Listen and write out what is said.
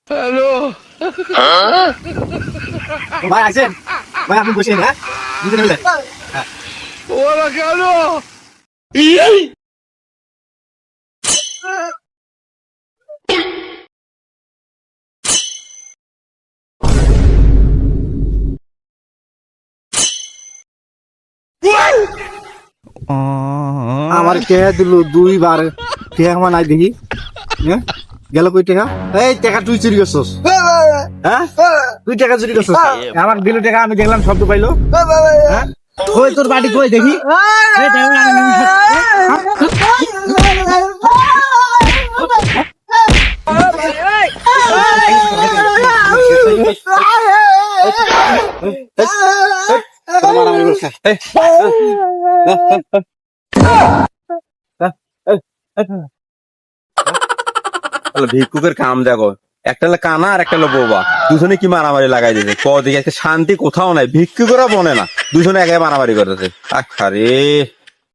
Hello ভাই আছেন? ভাই আপনি বসেন, হ্যাঁ দুজন মিলে। ওরা কেন আমার কে দিল 2 বার, কে আমার নাই দেখি। হ্যাঁ গেল কই টাকা? এই টাকা তুই চুরি করছস? হ্যাঁ তুই টাকা চুরি করছস? আমার দিল টাকা, আমি দেখলাম শব্দ পাইলো। হ্যাঁ কই তোর বাড়ি কই দেখি? এই টাকা ভিক্ষুকের কাম দেখো, একটা হলো কানা আর একটা হলো বোবা, দুজনে কি মারামারি লাগাই দিয়েছে। ক দিকে শান্তি কোথাও নাই, ভিক্ষুকেরা বনে না, দুজনে একে মারামারি করতেছে। আরে